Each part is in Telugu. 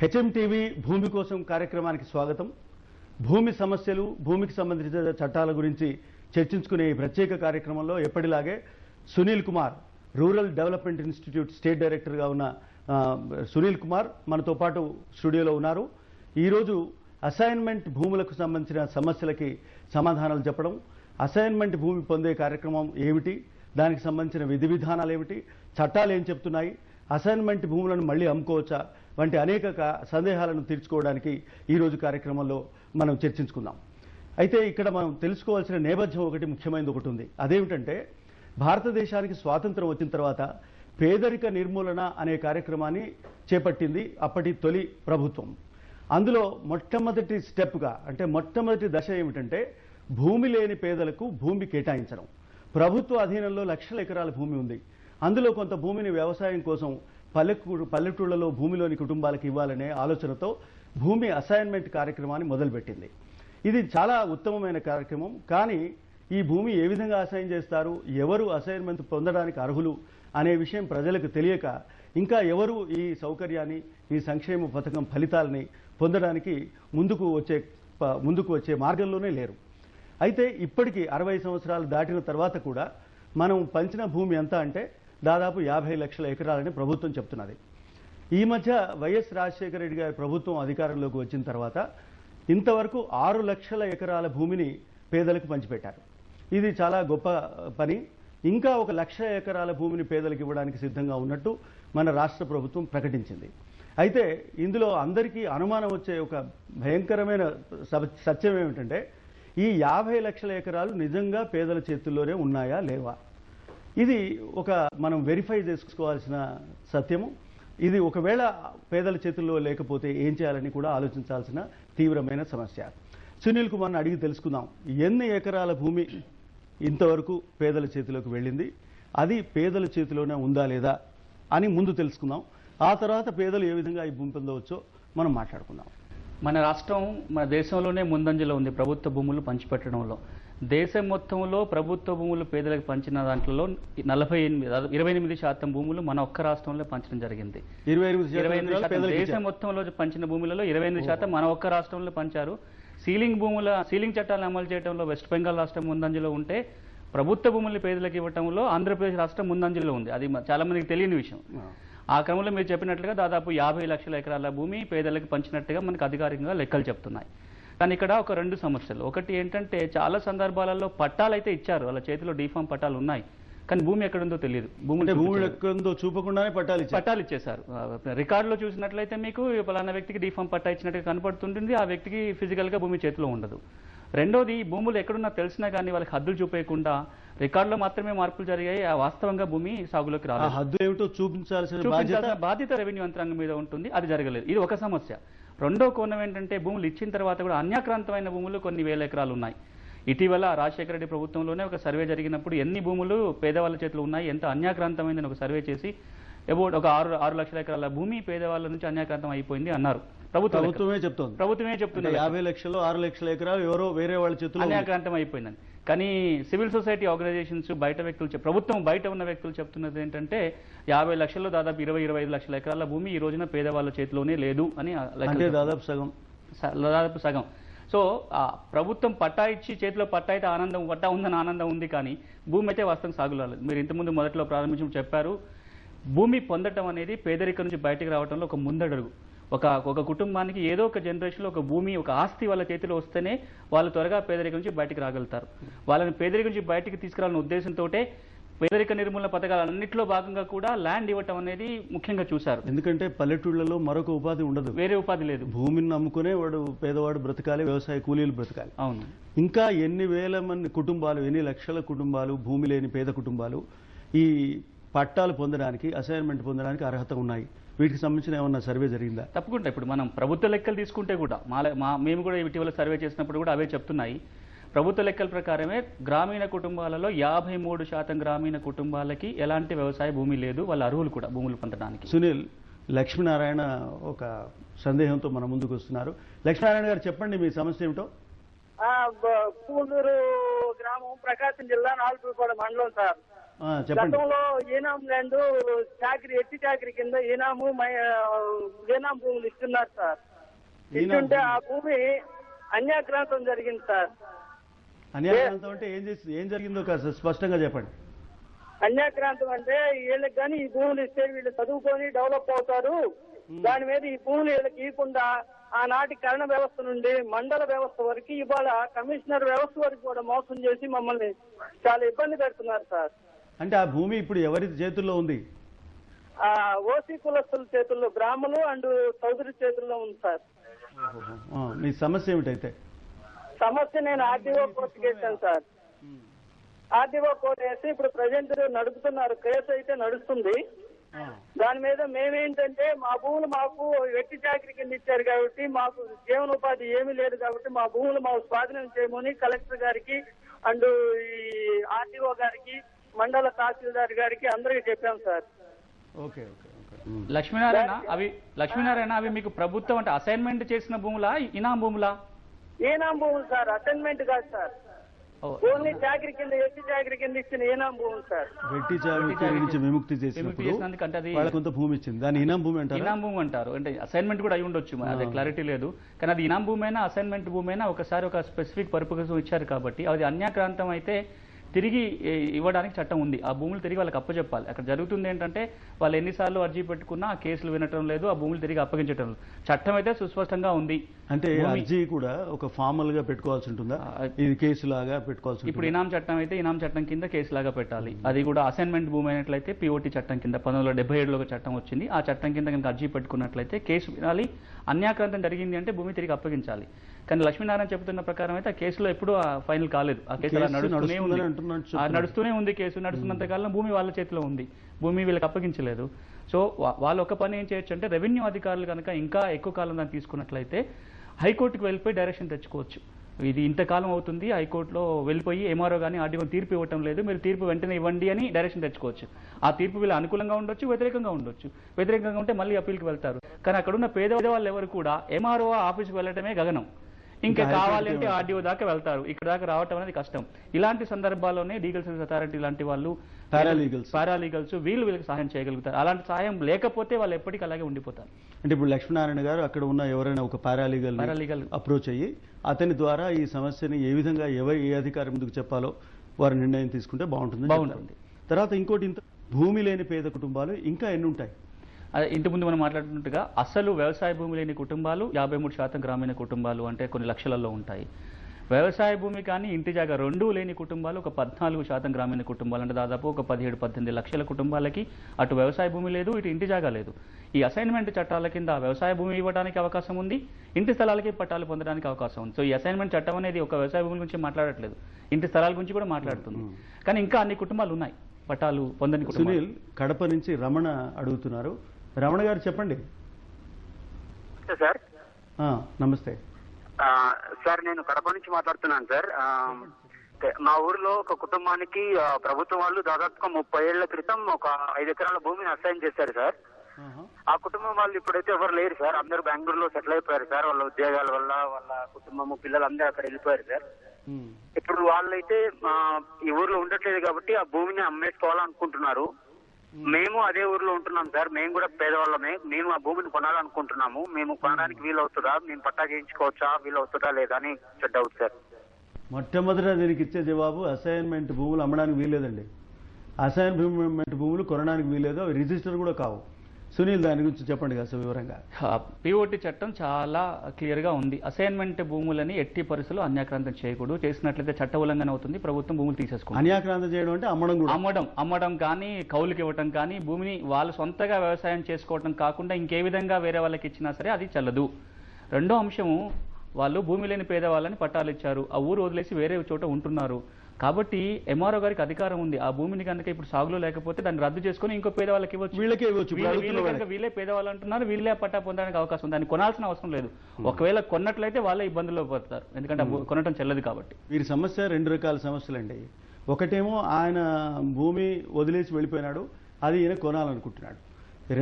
హెచ్ఎంటీవీ భూమి కోసం కార్యక్రమానికి స్వాగతం. భూమి సమస్యలు, భూమికి సంబంధించిన చట్టాల గురించి చర్చించుకునే ఈ ప్రత్యేక కార్యక్రమంలో ఎప్పటిలాగే Sunil Kumar, rural development institute state డైరెక్టర్గా ఉన్న సునీల్ కుమార్ మనతో పాటు స్టూడియోలో ఉన్నారు. ఈరోజు అసైన్మెంట్ భూములకు సంబంధించిన సమస్యలకి సమాధానాలు చెప్పడం, అసైన్మెంట్ భూమి పొందే కార్యక్రమం ఏమిటి, దానికి సంబంధించిన విధి విధానాలు ఏమిటి, చట్టాలు ఏం చెప్తున్నాయి, అసైన్మెంట్ భూములను మళ్ళీ అమ్ముకోవచ్చా వంటి అనేక సందేహాలను తీర్చుకోవడానికి ఈరోజు కార్యక్రమంలో మనం చర్చించుకుందాం. అయితే ఇక్కడ మనం తెలుసుకోవాల్సిన నేపథ్యం ఒకటి, ముఖ్యమైనది ఒకటి ఉంది. అదేమిటంటే భారతదేశానికి స్వాతంత్రం వచ్చిన తర్వాత పేదరిక నిర్మూలన అనే కార్యక్రమాన్ని చేపట్టింది అప్పటి తొలి ప్రభుత్వం. అందులో మొట్టమొదటి స్టెప్గా, అంటే మొట్టమొదటి దశ ఏమిటంటే భూమి లేని పేదలకు భూమి కేటాయించడం. ప్రభుత్వ అధీనంలో లక్షల ఎకరాల భూమి ఉంది. అందులో కొంత భూమిని వ్యవసాయం కోసం పల్లెటూళ్లలో భూమిలోని కుటుంబాలకు ఇవ్వాలనే ఆలోచనతో భూమి అసైన్మెంట్ కార్యక్రమాన్ని మొదలుపెట్టింది. ఇది చాలా ఉత్తమమైన కార్యక్రమం. కానీ ఈ భూమి ఏ విధంగా అసైన్ చేస్తారు, ఎవరు అసైన్మెంట్ పొందడానికి అర్హులు అనే విషయం ప్రజలకు తెలియక ఇంకా ఎవరు ఈ సౌకర్యాన్ని, ఈ సంక్షేమ పథకం ఫలితాలని పొందడానికి ముందుకు వచ్చే మార్గంలోనే లేరు. అయితే ఇప్పటికీ 60 సంవత్సరాలు దాటిన తర్వాత కూడా మనం పంచిన భూమి ఎంత అంటే దాదాపు 50 లక్షల ఎకరాలని ప్రభుత్వం చెప్తున్నది. ఈ మధ్య వైఎస్ రాజశేఖర రెడ్డి గారి ప్రభుత్వం అధికారంలోకి వచ్చిన తర్వాత ఇంతవరకు 6 లక్షల ఎకరాల భూమిని పేదలకు పంచిపెట్టారు. ఇది చాలా గొప్ప పని. ఇంకా 1 లక్ష ఎకరాల భూమిని పేదలకు ఇవ్వడానికి సిద్ధంగా ఉన్నట్టు మన రాష్ట్ర ప్రభుత్వం ప్రకటించింది. అయితే ఇందులో అందరికీ అనుమానం వచ్చే ఒక భయంకరమైన సత్యం ఏమిటంటే ఈ 50 లక్షల ఎకరాలు నిజంగా పేదల చేతుల్లోనే ఉన్నాయా లేవా? ఇది మనం వెరిఫై చేసుకోవాల్సిన సత్యము. ఇది ఒకవేళ పేదల చేతుల్లో లేకపోతే ఏం చేయాలని కూడా ఆలోచించాల్సిన తీవ్రమైన సమస్య. సునీల్ కుమార్ని అడిగి తెలుసుకుందాం, ఎన్ని ఎకరాల భూమి ఇంతవరకు పేదల చేతిలోకి వెళ్ళింది, అది పేదల చేతిలోనే ఉందా లేదా అని ముందు తెలుసుకుందాం. ఆ తర్వాత పేదలు ఏ విధంగా ఈ భూమి పొందవచ్చో మనం మాట్లాడుకుందాం. మన రాష్ట్రం మన దేశంలోనే ముందంజలో ఉంది ప్రభుత్వ భూములు పంచిపెట్టడంలో. దేశం మొత్తంలో ప్రభుత్వ భూములు పేదలకు పంచిన దాంట్లో 28% భూములు మన ఒక్క రాష్ట్రంలో పంచడం జరిగింది. 28% దేశం మొత్తంలో పంచిన భూములలో 28% మన ఒక్క రాష్ట్రంలో పంచారు. సీలింగ్ చట్టాలను అమలు చేయడంలో వెస్ట్ బెంగాల్ రాష్ట్రం ముందంజలో ఉంటే ప్రభుత్వ భూములు పేదలకు ఇవ్వడంలో ఆంధ్రప్రదేశ్ రాష్ట్రం ముందంజలో ఉంది. అది చాలా మందికి తెలియని విషయం. ఆ క్రమంలో మీరు చెప్పినట్లుగా దాదాపు 50 లక్షల ఎకరాల భూమి పేదలకు పంచినట్టుగా మనకు అధికారికంగా లెక్కలు చెప్తున్నాయి. కానీ ఇక్కడ ఒక 2 సమస్యలు. ఒకటి ఏంటంటే చాలా సందర్భాలలో పట్టాలు అయితే ఇచ్చారు, వాళ్ళ చేతిలో డీఫామ్ పట్టాలు ఉన్నాయి, కానీ భూమి ఎక్కడుందో తెలియదు. భూమి ఎక్కడుందో చూపకుండానే పట్టాలు ఇచ్చేశారు. రికార్డులో చూసినట్లయితే మీకు పలానా వ్యక్తికి డీఫామ్ పట్టా ఇచ్చినట్టుగా కనపడుతుంటుంది, ఆ వ్యక్తికి ఫిజికల్ గా భూమి చేతిలో ఉండదు. రెండోది, భూములు ఎక్కడున్నా తెలిసినా కానీ వాళ్ళకి హద్దులు చూపేయకుండా రికార్డులో మాత్రమే మార్పులు జరిగాయి, ఆ వాస్తవంగా భూమి సాగులోకి రాలేదు. హద్దు ఏమిటో చూపించాల్సిన బాధ్యత రెవెన్యూ యంత్రాంగం మీద ఉంటుంది, అది జరగలేదు. ఇది ఒక సమస్య. రెండో కోణం ఏంటంటే భూములు ఇచ్చిన తర్వాత కూడా అన్యాక్రాంతమైన భూములు కొన్ని వేల ఎకరాలు ఉన్నాయి. ఇటీవల రాజశేఖర రెడ్డి ప్రభుత్వంలోనే ఒక సర్వే జరిగినప్పుడు ఎన్ని భూములు పేదవాళ్ళ చేతిలో ఉన్నాయి, ఎంత అన్యాక్రాంతమైందని ఒక సర్వే చేసి అబౌట్ ఒక 6 లక్షల ఎకరాల భూమి పేదవాళ్ళ నుంచి అన్యాక్రాంతం అయిపోయింది అన్నారు. ప్రభుత్వమే చెప్తుంది. 50 లక్షలు 6 లక్షల ఎకరాలు ఎవరో వేరే వాళ్ళ చేతుల్లో అన్యాక్రాంతం అయిపోయిందని. కానీ సివిల్ సొసైటీ ఆర్గనైజేషన్స్, బయట వ్యక్తులు, ప్రభుత్వం బయట ఉన్న వ్యక్తులు చెప్తున్నది ఏంటంటే 50 లక్షల్లో దాదాపు 20-25 లక్షల ఎకరాల భూమి ఈ రోజున పేదవాళ్ళ చేతిలోనే లేదు అని. దాదాపు సగం. సో ప్రభుత్వం పట్టా ఇచ్చి చేతిలో పట్టా అయితే పట్టా ఉందని ఆనందం ఉంది, కానీ భూమి అయితే వాస్తవం సాగులేదు. మీరు ఇంతకుముందు మొదట్లో ప్రారంభించి చెప్పారు, భూమి పొందటం అనేది పేదరికం నుంచి బయటకు రావడంలో ఒక ముందడుగు. ఒక కుటుంబానికి ఏదో ఒక జనరేషన్లో ఒక భూమి, ఒక ఆస్తి వాళ్ళ చేతిలో వస్తేనే వాళ్ళు త్వరగా పేదరికం నుంచి బయటకు రాగలుగుతారు. వాళ్ళని పేదరికం నుంచి బయటకు తీసుకురావాలనే ఉద్దేశంతో పేదరిక నిర్మూలన పథకాలన్నింటిలో భాగంగా కూడా ల్యాండ్ ఇవ్వటం అనేది ముఖ్యంగా చూశారు. ఎందుకంటే పల్లెటూళ్లలో మరొక ఉపాధి ఉండదు, వేరే ఉపాధి లేదు. భూమిని నమ్ముకునే పేదవాడు బ్రతకాలి, వ్యవసాయ కూలీలు బ్రతకాలి. అవును. ఇంకా ఎన్ని వేల మంది కుటుంబాలు, ఎన్ని లక్షల కుటుంబాలు, భూమి లేని పేద కుటుంబాలు ఈ పట్టాలు పొందడానికి, అసైన్మెంట్ పొందడానికి అర్హత ఉన్నాయి. వీటికి సంబంధించిన ఏమన్నా సర్వే జరిగిందా? తప్పకుండా. ఇప్పుడు మనం ప్రభుత్వ లెక్కలు తీసుకుంటే కూడా మేము కూడా ఇటీవల సర్వే చేసినప్పుడు కూడా అవే చెప్తున్నాయి. ప్రభుత్వ లెక్కల ప్రకారమే గ్రామీణ కుటుంబాలలో 53% గ్రామీణ కుటుంబాలకి ఎలాంటి వ్యవసాయ భూమి లేదు, వాళ్ళ అర్హులు కూడా భూములు పొందడానికి. సునీల్, లక్ష్మీనారాయణ ఒక సందేహంతో మన ముందుకు వస్తున్నారు. లక్ష్మీనారాయణ గారు, చెప్పండి మీ సమస్య ఏమిటో. పూలూరు గ్రామం, ప్రకాశం జిల్లా, నాలుగుపాడు మండలం సార్. చెప్పండి. గతంలో ఈనాం ల్యాండ్ చాకరీ ఎత్తి చాకరీ కింద ఈనాము ఈనాం భూములు ఇస్తున్నారు సార్. ఇస్తుంటే ఆ భూమి అన్యాక్రాంతం జరిగింది సార్. అన్యాక్రాంతం అంటే ఏం జరిగిందో కాస్త స్పష్టంగా చెప్పండి. అన్యాక్రాంతం అంటే వీళ్ళకి కానీ ఈ భూములు ఇస్తే వీళ్ళు చదువుకొని డెవలప్ అవుతారు, దాని మీద ఈ భూములు వీళ్ళకి ఇవ్వకుండా ఆనాటి కరణ వ్యవస్థ నుండి మండల వ్యవస్థ వరకు ఇవాళ కమిషనర్ వ్యవస్థ వరకు కూడా మోసం చేసి మమ్మల్ని చాలా ఇబ్బంది పెడుతున్నారు సార్. అంటే ఆ భూమి ఇప్పుడు ఎవరి చేతుల్లో ఉంది? ఓసీ కులస్తుల చేతుల్లో, బ్రాహ్మణులు అండ్ చౌదరి చేతుల్లో ఉంది సార్. మీ సమస్య ఏమిటైతే? సమస్య నేను ఆర్డీఓ కోర్టుకి వేసాను సార్. ఆర్డీఓ కోర్టు వేసి ఇప్పుడు ప్రజెంట్ నడుపుతున్నారు, కేసు అయితే నడుస్తుంది. దాని మీద మేమేంటంటే మా భూములు మాకు వెట్టి చాకరీ కింద ఇచ్చారు కాబట్టి మాకు జీవనోపాధి ఏమీ లేదు కాబట్టి మా భూములు మాకు స్వాధీనం చేయమని కలెక్టర్ గారికి అండ్ ఈ ఆర్డీఓ గారికి మండల తహసీల్దార్ గారికి అందరికీ చెప్పాం sir. Okay okay okay. Lakshminarayana అవి మీకు ప్రభుత్వం అంటే అసైన్మెంట్ చేసిన భూములా, ఇనాం భూములా? ఈనాం భూములు సార్, అసైన్మెంట్ కాదు సార్. ఓన్లీ చాకరీ కింద ఎత్తి చాకరీ కింద ఇచ్చిన ఈనాం భూములు సార్. వెట్టి చాకరీ నుంచి విముక్తి చేసినప్పుడు వాళ్ళకి కొంత భూమి ఇచ్చింది, దాని ఇనాం భూమి అంటారు. ఇనాం భూమి అంటారు. అంటే అసైన్మెంట్ కూడా అయి ఉండొచ్చు, అదే క్లారిటీ లేదు. కానీ అది ఇనాం భూమి అయినా అసైన్మెంట్ భూమి అయినా ఒకసారి ఒక స్పెసిఫిక్ పర్పస్ ఇచ్చారు కాబట్టి అది అన్యాక్రాంతం అయితే తిరిగి ఇవ్వడానికి చట్టం ఉంది. ఆ భూములు తిరిగి వాళ్ళకి అప్పచెప్పాలి. అక్కడ జరుగుతుంది ఏంటంటే వాళ్ళు ఎన్నిసార్లు అర్జీ పెట్టుకున్నా ఆ కేసులు వినటం లేదు, ఆ భూములు తిరిగి అప్పగించడం లేదు. చట్టం అయితే సుస్పష్టంగా ఉంది. అంటే అర్జీ కూడా ఒక ఫార్మల్ గా పెట్టుకోవాల్సి ఉంటుందా, ఇది కేసు లాగా పెట్టుకోవాల్సి? ఇప్పుడు ఇనాం చట్టం అయితే ఇనాం చట్టం కింద కేసు లాగా పెట్టాలి. అది కూడా అసైన్మెంట్ భూమి అయినట్లయితే పిఓటి చట్టం కింద 1977లో ఒక చట్టం వచ్చింది. ఆ చట్టం కింద కనుక అర్జీ పెట్టుకున్నట్లయితే కేసు వినాలి. అన్యాక్రాంతం జరిగింది అంటే భూమి తిరిగి అప్పగించాలి. కానీ లక్ష్మీనారాయణ చెబుతున్న ప్రకారం అయితే ఆ కేసులో ఎప్పుడూ ఫైనల్ కాలేదు. ఆ కేసు నడుస్తూనే ఉంది. కేసు నడుస్తున్నంత కాలం భూమి వాళ్ళ చేతిలో ఉంది, భూమి వీళ్ళకి అప్పగించలేదు. సో వాళ్ళు ఒక పని ఏం చేయొచ్చు అంటే రెవెన్యూ అధికారులు కనుక ఇంకా ఎక్కువ కాలం దాన్ని తీసుకున్నట్లయితే హైకోర్టుకు వెళ్ళిపోయి డైరెక్షన్ తెచ్చుకోవచ్చు. ఇది ఇంతకాలం అవుతుంది, హైకోర్టులో వెళ్ళిపోయి ఎంఆర్ఓ కానీ ఆర్డీఓ తీర్పు ఇవ్వటం లేదు, మీరు తీర్పు వెంటనే ఇవ్వండి అని డైరెక్షన్ తెచ్చుకోవచ్చు. ఆ తీర్పు వీళ్ళు అనుకూలంగా ఉండొచ్చు, వ్యతిరేకంగా ఉండొచ్చు. వ్యతిరేకంగా ఉంటే మళ్ళీ అప్పీల్కి వెళ్తారు. కానీ అక్కడున్న పేదవాళ్ళు ఎవరు కూడా ఎంఆర్ఓ ఆఫీస్కి వెళ్ళటమే గగనం. ఇంకా కావాలంటే ఆర్డీఓ దాకా వెళ్తారు, ఇక్కడ దాకా రావటం అనేది కష్టం. ఇలాంటి సందర్భాల్లోనే లీగల్ సర్వీస్ అథారిటీ లాంటి వాళ్ళు, పారాలీగల్స్ వీళ్ళకి సహాయం చేయగలుగుతారు. అలాంటి సహాయం లేకపోతే వాళ్ళు ఎప్పటికీ అలాగే ఉండిపోతారు. అంటే ఇప్పుడు లక్ష్మీనారాయణ గారు అక్కడ ఉన్న ఎవరైనా ఒక పారాలీగల్ అప్రోచ్ అయ్యి అతని ద్వారా ఈ సమస్యని ఏ విధంగా ఏ అధికారి ముందుకు చెప్పాలో వారు నిర్ణయం తీసుకుంటే బాగుంటుంది. తర్వాత ఇంకోటి, భూమి లేని పేద కుటుంబాలు ఇంకా ఎన్ని ఉంటాయి? ఇంటి ముందు మనం మాట్లాడుతున్నట్టుగా అసలు వ్యవసాయ భూమి లేని కుటుంబాలు 53% గ్రామీణ కుటుంబాలు, అంటే కొన్ని లక్షలలో ఉంటాయి. వ్యవసాయ భూమి కానీ ఇంటి జాగా రెండూ లేని కుటుంబాలు ఒక 14% గ్రామీణ కుటుంబాలు, అంటే దాదాపు ఒక 17-18 లక్షల కుటుంబాలకి అటు వ్యవసాయ భూమి లేదు, ఇటు ఇంటి జాగా లేదు. ఈ అసైన్మెంట్ చట్టాల కింద వ్యవసాయ భూమి ఇవ్వడానికి అవకాశం ఉంది, ఇంటి స్థలాలకి పట్టాలు పొందడానికి అవకాశం ఉంది. సో ఈ అసైన్మెంట్ చట్టం అనేది ఒక వ్యవసాయ భూమి గురించి మాట్లాడట్లేదు, ఇంటి స్థలాల గురించి కూడా మాట్లాడుతుంది. కానీ ఇంకా అన్ని కుటుంబాలు ఉన్నాయి పట్టాలు పొందని కుటుంబాలు. సునీల్ కడప నుంచి రమణ అడుగుతున్నారు. రమణ గారు చెప్పండి. సార్ నమస్తే సార్, నేను కడప నుంచి మాట్లాడుతున్నాను సార్. మా ఊరిలో ఒక కుటుంబానికి ప్రభుత్వం వాళ్ళు దాదాపుగా 30 ఏళ్ల క్రితం ఒక 5 ఎకరాల భూమిని అసైన్ చేశారు సార్. ఆ కుటుంబం వాళ్ళు ఇప్పుడైతే ఎవరు లేరు సార్, అందరూ బెంగళూరులో సెటిల్ అయిపోయారు సార్. వాళ్ళ ఉద్యోగాల వల్ల వాళ్ళ కుటుంబము పిల్లలు అందరూ అక్కడ వెళ్ళిపోయారు సార్. ఇప్పుడు వాళ్ళైతే ఈ ఊర్లో ఉండట్లేదు కాబట్టి ఆ భూమిని అమ్మేసుకోవాలనుకుంటున్నారు. మేము అదే ఊర్లో ఉంటున్నాం సార్, మేము కూడా పేదవాళ్ళమే. మేము ఆ భూమిని కొనాలనుకుంటున్నాము. మేము కొనడానికి వీలవుతుందా, మేము పట్టా చేయించుకోవచ్చా, వీలవుతుందా లేదా అని డౌట్ సార్. మొట్టమొదట దీనికి ఇచ్చే జవాబు, అసైన్మెంట్ భూములు అమ్మడానికి వీల్లేదండి. అసైన్మెంట్ భూములు కొనడానికి వీల్లేదు, అవి రిజిస్టర్ కూడా కావు. సునీల్ దాని గురించి చెప్పండి కాస్త వివరంగా. పిఓటి చట్టం చాలా క్లియర్ గా ఉంది. అసైన్మెంట్ భూములని ఎట్టి పరిస్థితుల్లో అన్యాక్రాంతం చేయకూడదు, చేసినట్లయితే చట్ట ఉల్లంఘన అవుతుంది, ప్రభుత్వం భూములు తీసేసుకోండి. అన్యాక్రాంతం చేయడం అంటే అమ్మడం కానీ కౌలుకి ఇవ్వటం కానీ, భూమిని వాళ్ళు సొంతగా వ్యవసాయం చేసుకోవటం కాకుండా ఇంకే విధంగా వేరే వాళ్ళకి ఇచ్చినా సరే అది చెల్లదు. రెండో అంశము, వాళ్ళు భూమి లేని పేదవాళ్ళని పట్టాలు ఇచ్చారు, ఆ ఊరు వదిలేసి వేరే చోట ఉంటున్నారు కాబట్టి ఎంఆర్ఓ గారికి అధికారం ఉంది. ఆ భూమిని కనుక ఇప్పుడు సాగులో లేకపోతే దాన్ని రద్దు చేసుకుని ఇంకో పేదవాళ్ళకి ఇవ్వచ్చు. వీళ్ళే పేదవాళ్ళు అంటున్నారు, వీళ్ళే పట్టా పొందడానికి అవకాశం ఉంది. దాన్ని కొనాల్సిన అవసరం లేదు. ఒకవేళ కొన్నట్లయితే వాళ్ళే ఇబ్బందుల్లో పడతారు, ఎందుకంటే కొనటం చెల్లదు కాబట్టి. వీరి సమస్య 2 రకాల సమస్యలండి. ఒకటేమో ఆయన భూమి వదిలేసి వెళ్ళిపోయినాడు, అది ఈయన కొనాలనుకుంటున్నాడు.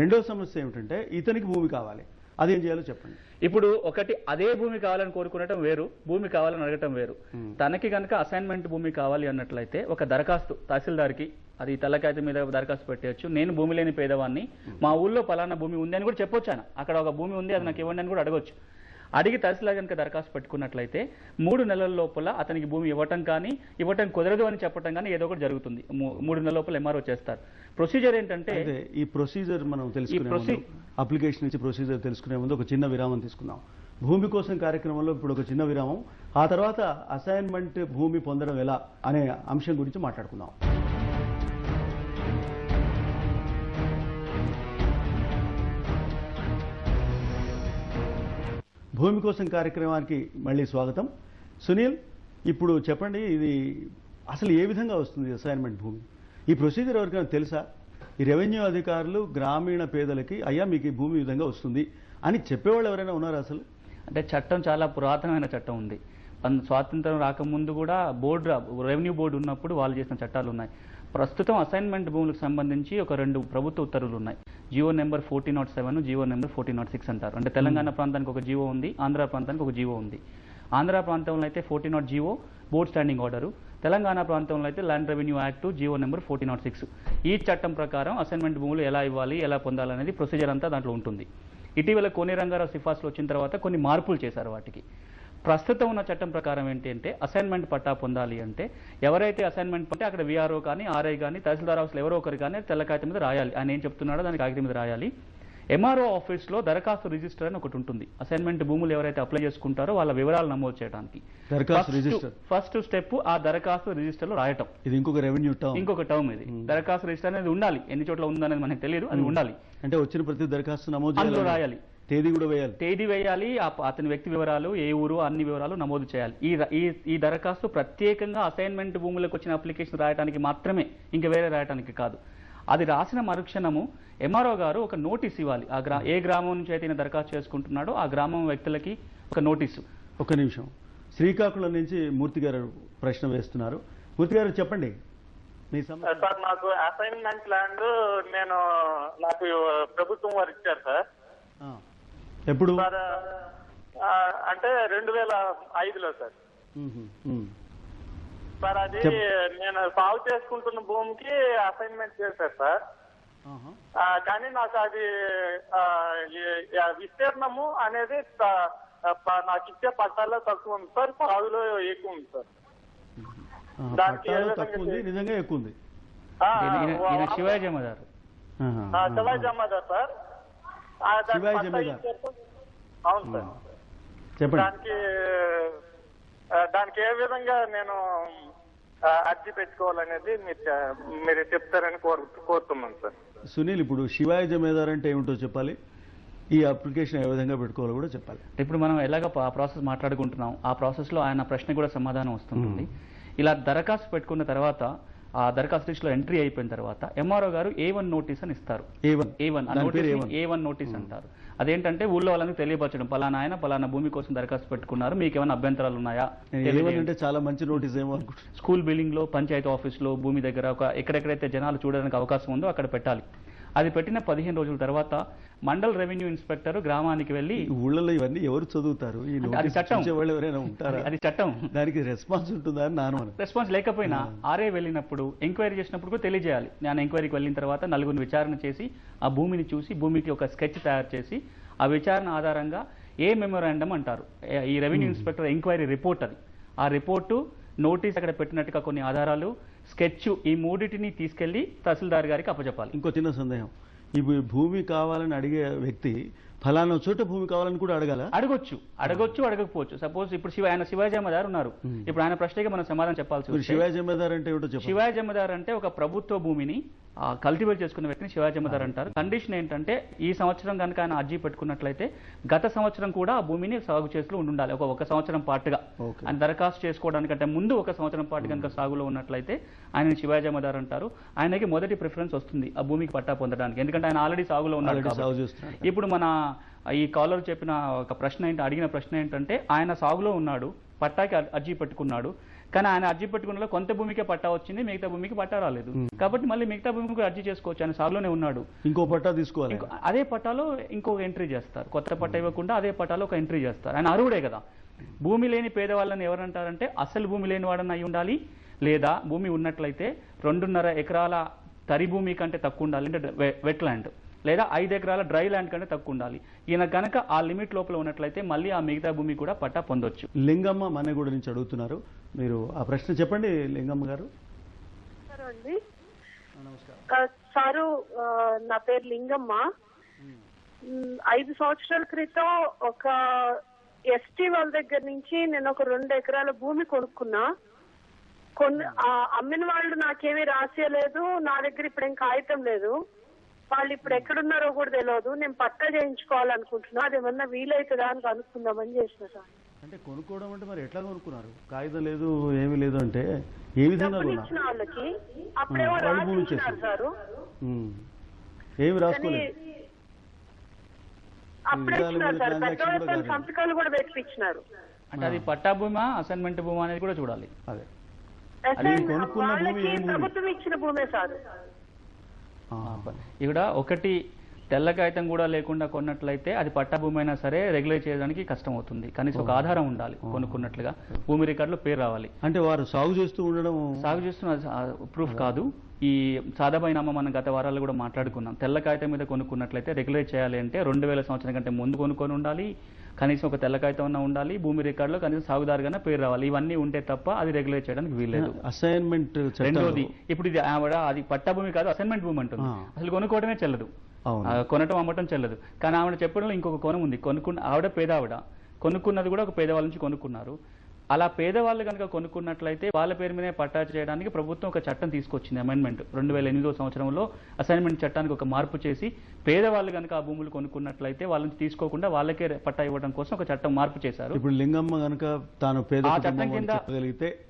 రెండో సమస్య ఏమిటంటే ఇతనికి భూమి కావాలి, అదేం చేయాలో చెప్పండి. ఇప్పుడు ఒకటి అదే భూమి కావాలని కోరుకునటం వేరు, భూమి కావాలని అడగటం వేరు. తనకి కనుక అసైన్మెంట్ భూమి కావాలి అన్నట్లయితే ఒక దరఖాస్తు తహసీల్దార్కి, అది తెల్లకాగితం మీద దరఖాస్తు పెట్టవచ్చు. నేను భూమి లేని పేదవాన్ని, మా ఊళ్ళో పలానా భూమి ఉంది అని కూడా చెప్పొచ్చాను. అక్కడ ఒక భూమి ఉంది, అది నాకు ఇవ్వండి అని కూడా అడగొచ్చు. అడిగి తహసీల్దార్ కనుక దరఖాస్తు పెట్టుకున్నట్లయితే 3 నెలల లోపల అతనికి భూమి ఇవ్వటం కుదరదు అని చెప్పడం కానీ ఏదో ఒకటి జరుగుతుంది. 3 నెలల లోపల ఎంఆర్ఓ చేస్తారు. ప్రొసీజర్ ఏంటంటే, ఈ ప్రొసీజర్ మనం తెలుసుకునే అప్లికేషన్ ఇచ్చి ప్రొసీజర్ తెలుసుకునే ముందు ఒక చిన్న విరామం తీసుకుందాం. భూమి కోసం కార్యక్రమంలో ఇప్పుడు ఒక చిన్న విరామం, ఆ తర్వాత అసైన్మెంట్ భూమి పొందడం ఎలా అనే అంశం గురించి మాట్లాడుకుందాం. భూమి కోసం కార్యక్రమానికి మళ్ళీ స్వాగతం. సునీల్, ఇప్పుడు చెప్పండి, ఇది అసలు ఏ విధంగా వస్తుంది అసైన్మెంట్ భూమి? ఈ ప్రొసీజర్ ఎవరికైనా తెలుసా? ఈ రెవెన్యూ అధికారులు గ్రామీణ పేదలకి అయ్యా మీకు ఈ భూమి విధంగా వస్తుంది అని చెప్పేవాళ్ళు ఎవరైనా ఉన్నారా అసలు? అంటే చట్టం చాలా పురాతనమైన చట్టం ఉంది. స్వాతంత్రం రాకముందు కూడా రెవెన్యూ బోర్డు ఉన్నప్పుడు వాళ్ళు చేసిన చట్టాలు ఉన్నాయి. ప్రస్తుతం అసైన్మెంట్ భూములకు సంబంధించి ఒక 2 ప్రభుత్వ ఉత్తర్వులు ఉన్నాయి. జియో నెంబర్ 1407, జియో నెంబర్ 1406 అంటారు. అంటే తెలంగాణ ప్రాంతానికి ఒక జియో ఉంది, ఆంధ్ర ప్రాంతానికి ఒక జియో ఉంది. ఆంధ్ర ప్రాంతంలో అయితే 1400 GO board standing order, Telangana ప్రాంతంలో అయితే land revenue act GO number 1406. ఈ చట్టం ప్రకారం అసైన్మెంట్ భూములు ఎలా ఇవ్వాలి, ఎలా పొందాలనేది ప్రొసీజర్ అంతా దాంట్లో ఉంటుంది. ఇటీవల కోని రంగారావు సిఫార్సులు వచ్చిన తర్వాత కొన్ని మార్పులు చేశారు వాటికి. ప్రస్తుతం ఉన్న చట్టం ప్రకారం ఏంటి అంటే, అసైన్మెంట్ పట్టా పొందాలి అంటే ఎవరైతే అసైన్మెంట్ అంటే అక్కడ విఆర్ఓ కానీ, ఆర్ఐ కానీ, తహసీల్దార్ ఆఫీసులో ఎవరో ఒకరు కానీ తెల్ల కాగితం మీద రాయాలి. ఆయన ఏం చెప్తున్నాడో దాని కాగితం మీద రాయాలి. ఎంఆర్ఓ ఆఫీస్లో దరఖాస్తు రిజిస్టర్ అని ఒకటి ఉంటుంది. అసైన్మెంట్ భూములు ఎవరైతే అప్లై చేసుకుంటారో వాళ్ళ వివరాలు నమోదు చేయడానికి ఫస్ట్ స్టెప్ ఆ దరఖాస్తు రిజిస్టర్ లో రాయటం. ఇది ఇంకొక రెవెన్యూ టర్మ్, ఇంకొక టర్మ్. ఇది దరఖాస్తు రిజిస్టర్ అనేది ఉండాలి. ఎన్ని చోట్ల ఉందనేది మనకు తెలియదు, అది ఉండాలి. అంటే వచ్చిన ప్రతి దరఖాస్తు నమోదు అందులో రాయాలి, తేదీ కూడా వేయాలి. తేదీ వేయాలి, అతని వ్యక్తి వివరాలు, ఏ ఊరు, అన్ని వివరాలు నమోదు చేయాలి. ఈ దరఖాస్తు ప్రత్యేకంగా అసైన్మెంట్ భూములకు వచ్చిన అప్లికేషన్ రాయడానికి మాత్రమే, ఇంకా వేరే రాయడానికి కాదు. అది రాసిన మరుక్షణము ఎంఆర్ఓ గారు ఒక నోటీస్ ఇవ్వాలి. ఏ గ్రామం నుంచి అయితే దరఖాస్తు చేసుకుంటున్నాడో ఆ గ్రామం వ్యక్తులకి ఒక నోటీసు. ఒక నిమిషం, శ్రీకాకుళం నుంచి మూర్తి గారు ప్రశ్న వేస్తున్నారు. మూర్తి గారు చెప్పండి మీ సమస్య. సార్, నాకు అసైన్మెంట్ ల్యాండ్ నాకు ప్రభుత్వం వారు ఇచ్చారు సార్. ఎప్పుడు సార్? అంటే 2005లో సార్. సార్ అది నేను సాగు చేసుకుంటున్న భూమికి అసైన్మెంట్ చేశారు సార్. కానీ నాకు అది విస్తీర్ణము అనేది నాకు ఇచ్చే పట్టాల్లో తక్కువ ఉంది సార్, సాగులో ఎక్కువ ఉంది సార్. దానికి నిజంగా ఎక్కువ ఉంది. శివాజీ జమాదార్ సార్. అవును సార్. చెప్పండి, దానికి ఏ విధంగా నేను అర్జీ పెట్టుకోవాలనేది మీరు చెప్తారని కోరుతున్నాను సార్. సునీల్, ఇప్పుడు శివాజీ జమేదార్ అంటే ఏమిటో చెప్పాలి, ఈ అప్లికేషన్ ఏ విధంగా పెట్టుకోవాలో కూడా చెప్పాలి. ఇప్పుడు మనం ఎలాగ ఆ ప్రాసెస్ మాట్లాడుకుంటున్నాం, ఆ ప్రాసెస్ లో ఆయన ప్రశ్న కూడా సమాధానం వస్తుంది. ఇలా దరఖాస్తు పెట్టుకున్న తర్వాత ఆ దరఖాస్తు లిస్ట్ లో ఎంట్రీ అయిపోయిన తర్వాత ఎంఆర్ఓ గారు A1 నోటీస్ అని ఇస్తారు. A1 నోటీస్ అంటారు. అదేంటంటే ఊళ్ళో వాళ్ళని తెలియపరచడం, పలానా ఆయన పలానా భూమి కోసం దరఖాస్తు పెట్టుకున్నారు, మీకు ఏమైనా అభ్యంతరాలు ఉన్నాయా? అంటే చాలా మంచి నోటీస్ ఏమో. స్కూల్ బిల్డింగ్ లో, పంచాయతీ ఆఫీస్ లో, భూమి దగ్గర ఎక్కడెక్కడైతే జనాలు చూడడానికి అవకాశం ఉందో అక్కడ పెట్టాలి. అది పెట్టిన 15 రోజుల తర్వాత మండల్ రెవెన్యూ ఇన్స్పెక్టర్ గ్రామానికి వెళ్లి, ఊళ్ళలో ఇవన్నీ ఎవరు చదువుతారు? అది చట్టం, ఎవరైనా ఉంటారా? అది చట్టం. దానికి రెస్పాన్స్ ఉంటుందా అని నాను. రెస్పాన్స్ లేకపోయినా ఆర్ఏ వెళ్ళినప్పుడు, ఎంక్వైరీ చేసినప్పుడు కూడా తెలియజేయాలి. నేను ఎంక్వైరీకి వెళ్ళిన తర్వాత నలుగురిని విచారణ చేసి ఆ భూమిని చూసి భూమికి ఒక స్కెచ్ తయారు చేసి ఆ విచారణ ఆధారంగా ఏ మెమోరాండం అంటారు, ఈ రెవెన్యూ ఇన్స్పెక్టర్ ఎంక్వైరీ రిపోర్ట్, అది ఆ రిపోర్టు, నోటీస్ అక్కడ పెట్టినట్టుగా కొన్ని ఆధారాలు, స్కెచ్, ఈ మూడింటిని తీసుకెళ్లి తహసీల్దార్ గారికి అప్పచెప్పాలి. ఇంకో చిన్న సందేహం, ఈ భూమి కావాలని అడిగే వ్యక్తి ఫలానా చోట భూమి కావాలని కూడా అడగొచ్చు, అడగకపోవచ్చు. సపోజ్ ఇప్పుడు ఆయన శివాజీ జమాదార్ ఉన్నారు, ఇప్పుడు ఆయన ప్రశ్నకి మనం సమాధానం చెప్పాల్సి. శివాజీ జమాదార్ అంటే ఏమిటో చెప్పండి. శివాజీ జమాదార్ అంటే ఒక ప్రభుత్వ భూమిని కల్టివేట్ చేసుకున్న వ్యక్తిని శివాజీ జమాదార్ అంటారు. కండిషన్ ఏంటంటే ఈ సంవత్సరం కనుక ఆయన అర్జీ పెట్టుకున్నట్లయితే గత సంవత్సరం కూడా ఆ భూమిని సాగు చేస్తూ ఉండాలి. ఒక సంవత్సరం పాటుగా ఆయన దరఖాస్తు చేసుకోవడానికంటే ముందు ఒక సంవత్సరం పాటు కనుక సాగులో ఉన్నట్లయితే ఆయన శివాజీ జమాదార్ అంటారు. ఆయనకి మొదటి ప్రిఫరెన్స్ వస్తుంది ఆ భూమికి పట్టా పొందడానికి, ఎందుకంటే ఆయన ఆల్రెడీ సాగులో ఉన్నాడు. ఇప్పుడు మన ఈ కాలర్ చెప్పిన ఒక ప్రశ్న అడిగిన ప్రశ్న ఏంటంటే, ఆయన సాగులో ఉన్నాడు, పట్టాకి అర్జీ పెట్టుకున్నాడు, కానీ ఆయన అర్జీ పెట్టుకున్న కొంత భూమికే పట్టా వచ్చింది, మిగతా భూమికి పట్టా రాలేదు. కాబట్టి మళ్ళీ మిగతా భూమికి కూడా అర్జీ చేసుకోవచ్చు. ఆయన సాగులోనే ఉన్నాడు, ఇంకో పట్టా తీసుకోవాలి. అదే పట్టాలో ఇంకొక ఎంట్రీ చేస్తారు. కొత్త పట్టా ఇవ్వకుండా అదే పట్టాలో ఒక ఎంట్రీ చేస్తారు. ఆయన అర్హుడే కదా. భూమి లేని పేదవాళ్ళని ఎవరంటారంటే అసలు భూమి లేని వాడని అయి ఉండాలి, లేదా భూమి ఉన్నట్లయితే 2.5 ఎకరాల తరి భూమి కంటే తక్కువ ఉండాలి, అంటే వెట్ ల్యాండ్, లేదా 5 ఎకరాల డ్రై ల్యాండ్ కంటే తక్కువ ఉండాలి. ఈయన కనుక ఆ లిమిట్ లోపల ఉన్నట్లయితే మళ్ళీ ఆ మిగతా భూమి కూడా పట్టా పొందొచ్చు. లింగమ్మ మన్నెగూడ నుంచి అడుగుతున్నారు. మీరు ఆ ప్రశ్న చెప్పండి లింగమ్మ గారు. అండి నమస్కారం సారు, నా పేరు లింగమ్మ. 5 సంవత్సరాల క్రితం ఒక ఎస్టీ వాళ్ళ దగ్గర నుంచి నేను ఒక 2 ఎకరాల భూమి కొనుక్కున్నా. అమ్మిన వాళ్ళు నాకేమీ రాసేయలేదు, నా దగ్గర ఇప్పుడు ఏం కాగితం లేదు. వాళ్ళు ఇప్పుడు ఎక్కడున్నారో కూడా తెలియదు. నేను పట్టా చేయించుకోవాలనుకుంటున్నా, అదేమన్నా వీలైతుందా అని కనుక్కుందామని చేసిన సార్. అంటే కొనుక్కోవడం అంటే మరి ఎట్లా కొనుక్కున్నారు? కాగితం లేదు ఏమీ లేదు అంటే ఏ విధంగా ఇచ్చిన వాళ్ళకి అప్పుడేమో రాసిస్తున్నారు సారు, ఏమి రాసుకోలేదు. అప్పుడే ఇచ్చినారు సార్, పెద్దవాళ్ళ సంతకాలు కూడా పెట్టించినారు. అంటే అది పట్టా భూమా అసైన్మెంట్ భూమా అనేది కూడా చూడాలి. అదే వాళ్ళకి ప్రభుత్వం ఇచ్చిన భూమే సార్. ఇక్కడ ఒకటి తెల్ల కాగితం కూడా లేకుండా కొన్నట్లయితే అది పట్టా భూమి అయినా సరే రెగ్యులేట్ చేయడానికి కష్టం అవుతుంది. కనీసం ఒక ఆధారం ఉండాలి, కొనుక్కున్నట్లుగా భూమి రికార్డులో పేరు రావాలి. అంటే వారు సాగు చేస్తూ ఉండడం, సాగు చేస్తున్న ప్రూఫ్ కాదు. ఈ సాదాబైనామా మనం గత వారాల్లో కూడా మాట్లాడుకున్నాం. తెల్ల కాగితం మీద కొనుక్కున్నట్లయితే రెగ్యులేట్ చేయాలి అంటే 2000 సంవత్సరం కంటే ముందు కొనుక్కొని ఉండాలి, కనీసం ఒక తెల్ల కాగితం అన్నా ఉండాలి, భూమి రికార్డులో కనీసం సాగుదారుగానే పేరు రావాలి. ఇవన్నీ ఉంటే తప్ప అది రెగ్యులేట్ చేయడానికి వీల్లేదు. అసైన్మెంట్ రెండోది, ఇప్పుడు ఇది ఆవిడ అది పట్టా భూమి కాదు అసైన్మెంట్ భూమి అంటుంది. అసలు కొనుక్కోవడమే చెల్లదు, కొనటం అమ్మటం చెల్లదు. కానీ ఆవిడ చెప్పడంలో ఇంకొక కోణం ఉంది. ఆవిడ పేదావిడ, కొనుక్కున్నది కూడా ఒక పేదవాళ్ళ నుంచి కొనుక్కున్నారు. అలా పేదవాళ్ళు కనుక కొనుక్కున్నట్లయితే వాళ్ళ పేరు మీదే పట్టా చేయడానికి ప్రభుత్వం ఒక చట్టం తీసుకొచ్చింది, అమెండ్మెంట్ 2008వ సంవత్సరంలో అసైన్మెంట్ చట్టానికి ఒక మార్పు చేసి పేదవాళ్ళు కనుక ఆ భూములు కొనుక్కున్నట్లయితే వాళ్ళ నుంచి తీసుకోకుండా వాళ్ళకే పట్టా ఇవ్వడం కోసం ఒక చట్టం మార్పు చేశారు. ఇప్పుడు లింగమ్మ కనుక తాను ఆ చట్టం కింద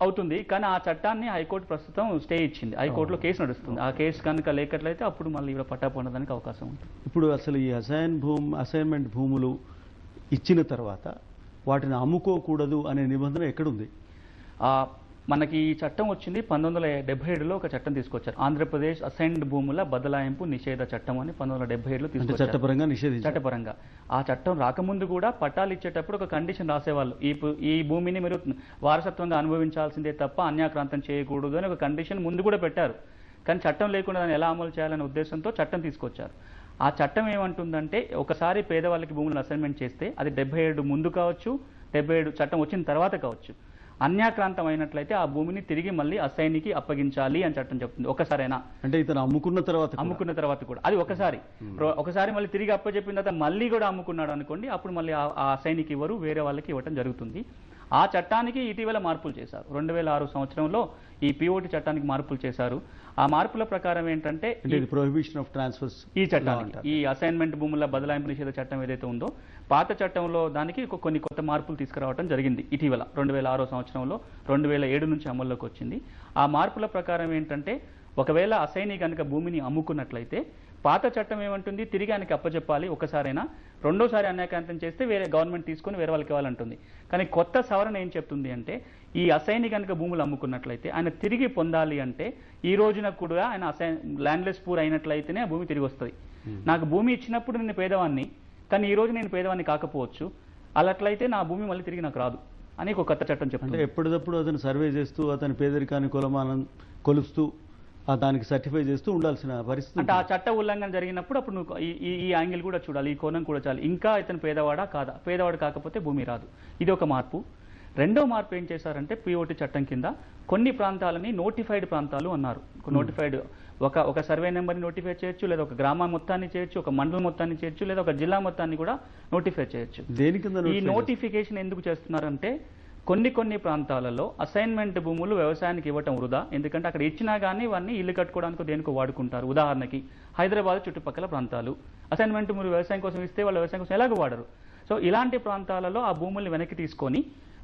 అవుతుంది. కానీ ఆ చట్టాన్ని హైకోర్టు ప్రస్తుతం స్టే ఇచ్చింది, హైకోర్టులో కేసు నడుస్తుంది. ఆ కేసు కనుక లేకట్లయితే అప్పుడు మళ్ళీ ఇక్కడ పట్టా పొందడానికి అవకాశం ఉంటుంది. ఇప్పుడు అసలు ఈ అసైన్మెంట్ భూములు ఇచ్చిన తర్వాత వాటిని అమ్ముకోకూడదు అనే నిబంధన ఎక్కడుంది? మనకి ఈ చట్టం వచ్చింది 1977లో ఒక చట్టం తీసుకొచ్చారు. ఆంధ్రప్రదేశ్ అసైన్డ్ భూముల బదలాయింపు నిషేధ చట్టం అని 1977లో తీసుకొచ్చారు. చట్టపరంగా నిషేధించారు. చట్టపరంగా ఆ చట్టం రాకముందు కూడా పట్టాలు ఇచ్చేటప్పుడు ఒక కండిషన్ రాసేవాళ్ళు. ఈ భూమిని మీరు వారసత్వంగా అనుభవించాల్సిందే తప్ప అన్యాక్రాంతం చేయకూడదు అని ఒక కండిషన్ ముందు కూడా పెట్టారు. కానీ చట్టం లేకుండా దాన్ని ఎలా అమలు చేయాలనే ఉద్దేశంతో చట్టం తీసుకొచ్చారు. ఆ చట్టం ఏమంటుందంటే ఒకసారి పేదవాళ్ళకి భూములను అసైన్మెంట్ చేస్తే అది 77 ముందు కావచ్చు, 77 చట్టం వచ్చిన తర్వాత కావచ్చు, అన్యాక్రాంతం అయినట్లయితే ఆ భూమిని తిరిగి మళ్ళీ అసైన్కి అప్పగించాలి అని చట్టం చెప్తుంది. ఒకసారైనా అంటే ఇతను అమ్ముకున్న తర్వాత కూడా అది ఒకసారి మళ్ళీ తిరిగి అప్పచెప్పిన తర్వాత మళ్ళీ కూడా అమ్ముకున్నాడు అనుకోండి, అప్పుడు మళ్ళీ ఆ అసైన్కి ఇవ్వరు, వేరే వాళ్ళకి ఇవ్వడం జరుగుతుంది. ఆ చట్టానికి ఇటీవల మార్పులు చేశారు. 2006 సంవత్సరంలో ఈ పిఓటి చట్టానికి మార్పులు చేశారు. ఆ మార్పుల ప్రకారం ఏంటంటే ప్రొహిబిషన్ ఆఫ్ ట్రాన్స్ఫర్స్, ఈ చట్టానికి ఈ అసైన్మెంట్ భూముల బదలాయింపు నిషేధ చట్టం ఏదైతే ఉందో పాత చట్టంలో దానికి కొన్ని కొత్త మార్పులు తీసుకురావడం జరిగింది ఇటీవల 2006 సంవత్సరంలో. 2007 నుంచి అమల్లోకి వచ్చింది. ఆ మార్పుల ప్రకారం ఏంటంటే ఒకవేళ అసైని కనుక భూమిని అమ్ముకున్నట్లయితే పాత చట్టం ఏమంటుంది, తిరిగి ఆయనకి అప్పచెప్పాలి ఒకసారైనా, రెండోసారి అన్యాక్రాంతం చేస్తే వేరే గవర్నమెంట్ తీసుకొని వేరే వాళ్ళకి ఇవ్వాలంటుంది. కానీ కొత్త సవరణ ఏం చెప్తుంది అంటే ఈ అసైని కనుక భూములు అమ్ముకున్నట్లయితే ఆయన తిరిగి పొందాలి అంటే ఈ రోజున కూడా ఆయన ల్యాండ్లెస్ పూర్ అయినట్లయితేనే ఆ భూమి తిరిగి వస్తుంది. నాకు భూమి ఇచ్చినప్పుడు నేను పేదవాన్ని, కానీ ఈ రోజు నేను పేదవాన్ని కాకపోవచ్చు, అలాట్లయితే నా భూమి మళ్ళీ తిరిగి నాకు రాదు అని ఒక కొత్త చట్టం చెప్తుంది. ఎప్పటికప్పుడు అతను సర్వే చేస్తూ అతని పేదరికాన్ని కొలుస్తూ దానికి సర్టిఫై చేస్తూ ఉండాల్సిన పరిస్థితి. అంటే ఆ చట్ట ఉల్లంఘన జరిగినప్పుడు అప్పుడు నువ్వు ఈ యాంగిల్ కూడా చూడాలి, ఈ కోణం కూడా చూడాలి. ఇంకా ఇతను పేదవాడా కాదా, పేదవాడు కాకపోతే భూమి రాదు. ఇది ఒక మార్పు. రెండో మార్పు ఏం చేశారంటే పిఓటి చట్టం కింద కొన్ని ప్రాంతాలని నోటిఫైడ్ ప్రాంతాలు అన్నారు. నోటిఫైడ్ ఒక సర్వే నెంబర్ని నోటిఫై చేయొచ్చు, లేదా ఒక గ్రామం మొత్తాన్ని చేయొచ్చు, ఒక మండలం మొత్తాన్ని చేయొచ్చు, లేదా ఒక జిల్లా మొత్తాన్ని కూడా నోటిఫై చేయొచ్చు. ఈ నోటిఫికేషన్ ఎందుకు చేస్తున్నారంటే కొన్ని ప్రాంతాలలో అసైన్మెంట్ భూములు వ్యవసాయానికి ఇవ్వటం వృధా. ఎందుకంటే అక్కడ ఇచ్చినా కానీ వాడిని ఇల్లు కట్టుకోవడానికి దేనికో వాడుకుంటారు. ఉదాహరణకి హైదరాబాద్ చుట్టుపక్కల ప్రాంతాలు అసైన్మెంట్ భూములు వ్యవసాయం కోసం ఇస్తే వాళ్ళు వ్యవసాయం కోసం ఎలాగో వాడరు. సో ఇలాంటి ప్రాంతాలలో ఆ భూముల్ని వెనక్కి తీసుకొని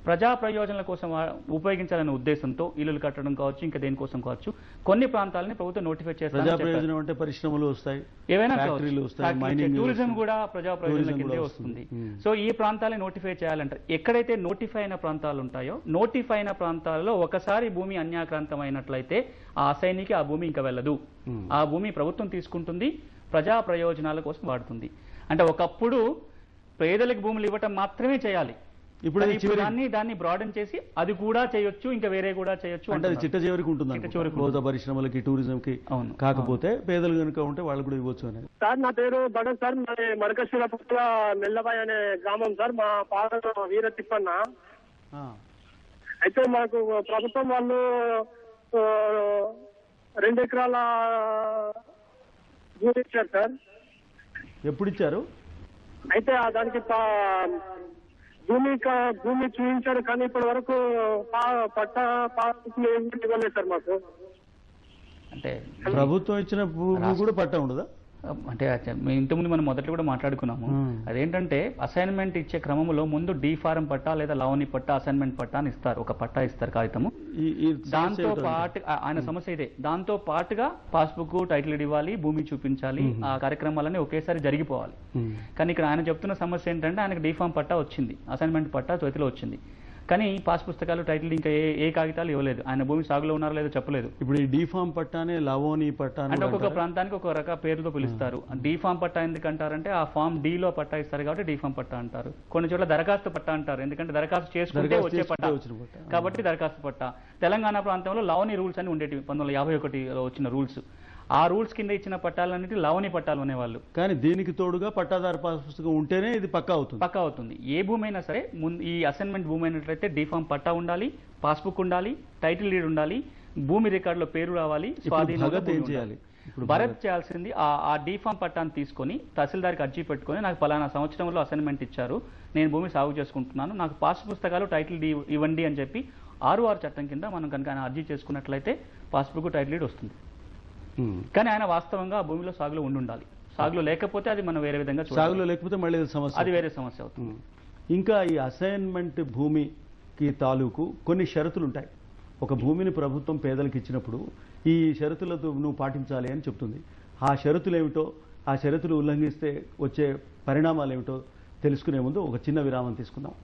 ప్రజా ప్రయోజనాల కోసం ఉపయోగించాలనే ఉద్దేశంతో ఇల్లులు కట్టడం కావచ్చు, ఇంకా దేనికోసం కావచ్చు, కొన్ని ప్రాంతాలని ప్రభుత్వం నోటిఫై ప్రజా చేస్తారు. ప్రయోజనం అంటే పరిశ్రమలు వస్తాయి, ఏవైనా ఫ్యాక్టరీలు వస్తాయి, మైనింగ్ టూరిజం కూడా ప్రజా ప్రయోజనం టూరిజం కిందే కూడా వస్తుంది. వస్తుంది. సో ఈ ప్రాంతాలని నోటిఫై చేయాలంటారు. ఎక్కడైతే నోటిఫై అయిన ప్రాంతాలు ఉంటాయో, నోటిఫై అయిన ప్రాంతాలలో ఒకసారి భూమి అన్యాక్రాంతమైనట్లయితే ఆ అసైనికి ఆ భూమి ఇంకా వెళ్ళదు. ఆ భూమి ప్రభుత్వం తీసుకుంటుంది, ప్రజా ప్రయోజనాల కోసం వాడుతుంది. అంటే ఒకప్పుడు పేదలకు భూములు ఇవ్వటం మాత్రమే చేయాలి. ఇప్పుడు దాన్ని బ్రాడన్ చేసి అది కూడా చేయొచ్చు, ఇంకా వేరే కూడా చేయొచ్చు. అంటే అది చిట్ట చివరికి ఉంటుంది పరిశ్రమలకి, టూరిజం కి. కాకపోతే పేదలు కనుక ఉంటే వాళ్ళు కూడా ఇవ్వచ్చు అనేది. సార్ నా పేరు బడన్ సార్, మరకశిరపుత్ర మెల్లబాయ్ అనే గ్రామం సార్. మా పాత వీర తిప్పన్న. అయితే మాకు ప్రభుత్వం వాళ్ళు 2 ఎకరాల భూమి ఇచ్చారు సార్. ఎప్పుడు ఇచ్చారు? అయితే దానికి భూమి చూపించారు, కానీ ఇప్పటి వరకు పట్టా పాస్బుక్ ఇవ్వలేదు సార్ మాకు. అంటే ప్రభుత్వం ఇచ్చిన భూమి కూడా పట్టా ఉండదా? అంటే ఇంతకుముందు మనం మొదట్లో కూడా మాట్లాడుకున్నాము. అదేంటంటే అసైన్మెంట్ ఇచ్చే క్రమంలో ముందు డి ఫారం పట్టా లేదా లావణి పట్టా, అసైన్మెంట్ పట్టా అని ఇస్తారు. ఒక పట్టా ఇస్తారు, కాగితము. దాంతో పాటు ఆయన సమస్య ఇదే, దాంతో పాటుగా పాస్బుక్, టైటిల్ డీడ్ ఇవ్వాలి, భూమి చూపించాలి. ఆ కార్యక్రమాలన్నీ ఒకేసారి జరిగిపోవాలి. కానీ ఇక్కడ ఆయన చెప్తున్న సమస్య ఏంటంటే ఆయనకు డి ఫామ్ పట్టా వచ్చింది, అసైన్మెంట్ పట్టా చేతిలో వచ్చింది, కానీ పాస్ పుస్తకాలు, టైటిల్ ఇంకా ఏ కాగితాలు ఇవ్వలేదు. ఆయన భూమి సాగులో ఉన్నారో లేదో చెప్పలేదు. ఇప్పుడు ఈ డీఫామ్ పట్టానే లవోని పట్టా అంటే ఒక్కొక్క ప్రాంతానికి ఒక రక పేరుతో పిలుస్తారు. డీఫామ్ పట్టా ఎందుకంటారంటే ఆ ఫామ్ డీలో పట్టా ఇస్తారు కాబట్టి డీఫామ్ పట్టా అంటారు. కొన్ని చోట్ల దరఖాస్తు పట్టా అంటారు, ఎందుకంటే దరఖాస్తు చేసుకుంటే వచ్చే పట్టా కాబట్టి దరఖాస్తు పట్టా. తెలంగాణ ప్రాంతంలో లవోని రూల్స్ అని ఉండేవి 1951లో వచ్చిన రూల్స్. ఆ రూల్స్ కింద ఇచ్చిన పట్టాలన్నిటి లవణి పట్టాలు అనేవాళ్ళు. కానీ దీనికి తోడుగా పట్టాదారు పాస్ పుస్తకం ఉంటేనే ఇది పక్కా అవుతుంది. ఏ భూమి అయినా సరే ఈ అసైన్మెంట్ భూమి అయినట్లయితే డిఫామ్ పట్టా ఉండాలి, పాస్బుక్ ఉండాలి, టైటిల్ డీడ్ ఉండాలి, భూమి రికార్డులో పేరు రావాలి, భరత్ చేయాల్సింది ఆ డిఫామ్ పట్టాను తీసుకొని తహసీల్దార్కి అర్జీ పెట్టుకొని నాకు పలానా సంవత్సరంలో అసైన్మెంట్ ఇచ్చారు, నేను భూమి సాగు చేసుకుంటున్నాను, నాకు పాస్ పుస్తకాలు, టైటిల్ ఇవ్వండి అని చెప్పి 6 చట్టం కింద మనం కనుక అర్జీ చేసుకున్నట్లయితే పాస్బుక్, టైటిల్ డీడ్ వస్తుంది. కానీ ఆయన వాస్తవంగా ఆ భూమిలో సాగులో ఉండాలి. సాగులో లేకపోతే అది మనం వేరే విధంగా సాగులో లేకపోతే మళ్ళీ అది వేరే సమస్య అవుతుంది. ఇంకా ఈ అసైన్మెంట్ భూమికి తాలూకు కొన్ని షరతులు ఉంటాయి. ఒక భూమిని ప్రభుత్వం పేదలకు ఇచ్చినప్పుడు ఈ షరతులతో నువ్వు పాటించాలి అని చెప్తుంది. ఆ షరతులు ఏమిటో, ఆ షరతులు ఉల్లంఘిస్తే వచ్చే పరిణామాలు ఏమిటో తెలుసుకునే ముందు ఒక చిన్న విరామం తీసుకుందాం.